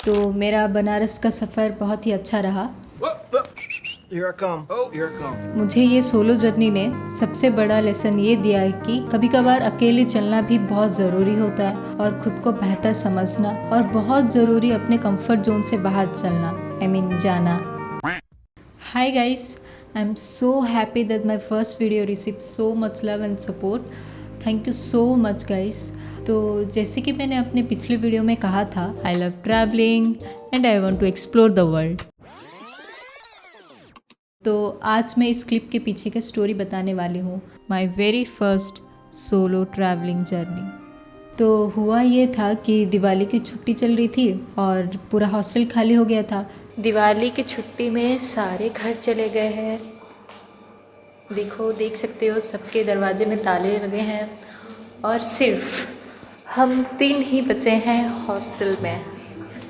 तो मेरा बनारस का सफ़र बहुत ही अच्छा रहा। Here I come. Here I come. मुझे ये सोलो जर्नी ने सबसे बड़ा लेसन ये दिया है कि कभी कभार अकेले चलना भी बहुत ज़रूरी होता है और खुद को बेहतर समझना, और बहुत ज़रूरी अपने कंफर्ट जोन से बाहर चलना, जाना। Hi guys, I'm so happy that my first video received so much love and support. Thank you so much guys. तो जैसे कि मैंने अपने पिछले वीडियो में कहा था, I love traveling and I want to explore the world. तो आज मैं इस क्लिप के पीछे का स्टोरी बताने वाली हूँ, my very first solo travelling journey. तो हुआ ये था कि दिवाली की छुट्टी चल रही थी और पूरा हॉस्टल खाली हो गया था। दिवाली की छुट्टी में सारे घर चले गए हैं। देखो, देख सकते हो सबके दरवाजे में ताले लगे हैं और सिर्फ हम 3 ही बचे हैं हॉस्टल में।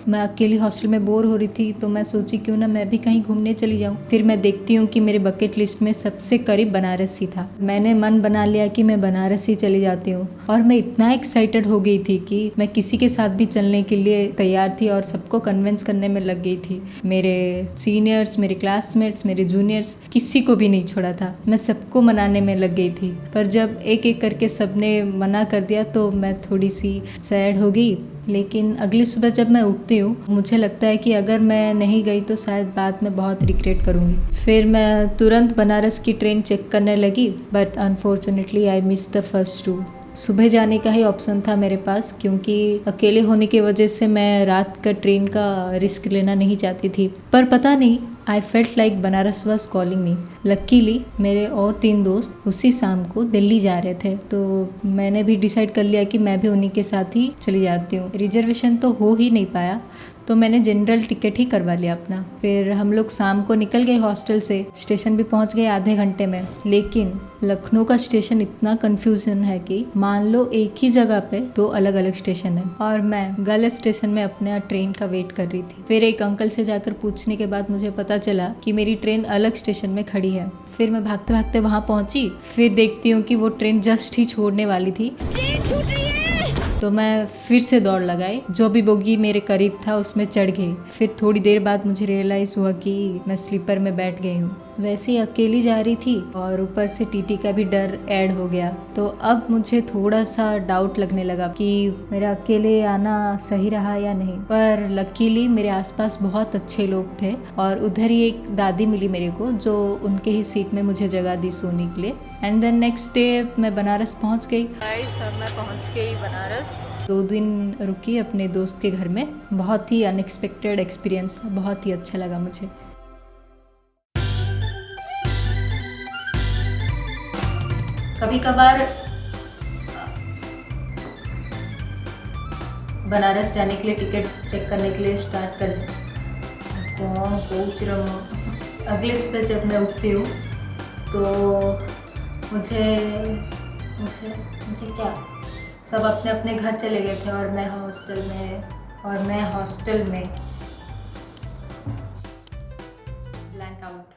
मैं अकेली हॉस्टल में बोर हो रही थी, तो मैं सोची क्यों ना मैं भी कहीं घूमने चली जाऊँ। फिर मैं देखती हूँ कि मेरे बकेट लिस्ट में सबसे करीब बनारस ही था। मैंने मन बना लिया कि मैं बनारस ही चली जाती हूँ, और मैं इतना एक्साइटेड हो गई थी कि मैं किसी के साथ भी चलने के लिए तैयार थी और सबको कन्विंस करने में लग गई थी। मेरे सीनियर्स, मेरे क्लासमेट्स, मेरे जूनियर्स, किसी को भी नहीं छोड़ा था। मैं सबको मनाने में लग गई थी, पर जब एक एक करके सबने मना कर दिया तो मैं थोड़ी सी सैड हो गई। लेकिन अगली सुबह जब मैं उठती हूँ, मुझे लगता है कि अगर मैं नहीं गई तो शायद बाद में बहुत रिग्रेट करूँगी। फिर मैं तुरंत बनारस की ट्रेन चेक करने लगी, but unfortunately I miss the first 2। सुबह जाने का ही ऑप्शन था मेरे पास, क्योंकि अकेले होने की वजह से मैं रात का ट्रेन का रिस्क लेना नहीं चाहती थी। पर पता नहीं, I felt like Banaras was calling me. Luckily मेरे और 3 दोस्त उसी शाम को दिल्ली जा रहे थे, तो मैंने भी डिसाइड कर लिया कि मैं भी उन्हीं के साथ ही चली जाती हूँ। रिजर्वेशन तो हो ही नहीं पाया, तो मैंने जनरल टिकट ही करवा लिया अपना। फिर हम लोग शाम को निकल गए हॉस्टल से। स्टेशन भी पहुंच गए आधे घंटे में। लेकिन लखनऊ का स्टेशन इतना कंफ्यूजन है कि मान लो एक ही जगह पे 2 अलग अलग स्टेशन है, और मैं गलत स्टेशन में अपने ट्रेन का वेट कर रही थी। फिर एक अंकल से जाकर पूछने के बाद मुझे पता चला कि मेरी ट्रेन अलग स्टेशन में खड़ी है। फिर मैं भागते भागते वहाँ पहुँची। फिर देखती हूँ कि वो ट्रेन जस्ट ही छोड़ने वाली थी। तो मैं फिर से दौड़ लगाई, जो भी बोगी मेरे करीब था उसमें चढ़ गई। फिर थोड़ी देर बाद मुझे रियलाइज़ हुआ कि मैं स्लीपर में बैठ गई हूँ। वैसे ही अकेली जा रही थी और ऊपर से टीटी का भी डर ऐड हो गया। तो अब मुझे थोड़ा सा डाउट लगने लगा कि मेरा अकेले आना सही रहा या नहीं। पर लकीली मेरे आसपास बहुत अच्छे लोग थे, और उधर ही एक दादी मिली मेरे को, जो उनके ही सीट में मुझे जगह दी सोने के लिए। एंड देन नेक्स्ट डे मैं बनारस पहुँच गई। मैं पहुँच गई बनारस। 2 दिन रुकी अपने दोस्त के घर में। बहुत ही अनएक्सपेक्टेड एक्सपीरियंस था, बहुत ही अच्छा लगा मुझे। कभी कभार बनारस जाने के लिए टिकट चेक करने के लिए स्टार्ट कर कौन पूछ रहा हूँ। अगले सुबह जब मैं उठती हूँ तो मुझे मुझे मुझे क्या, सब अपने अपने घर चले गए थे और मैं हॉस्टल में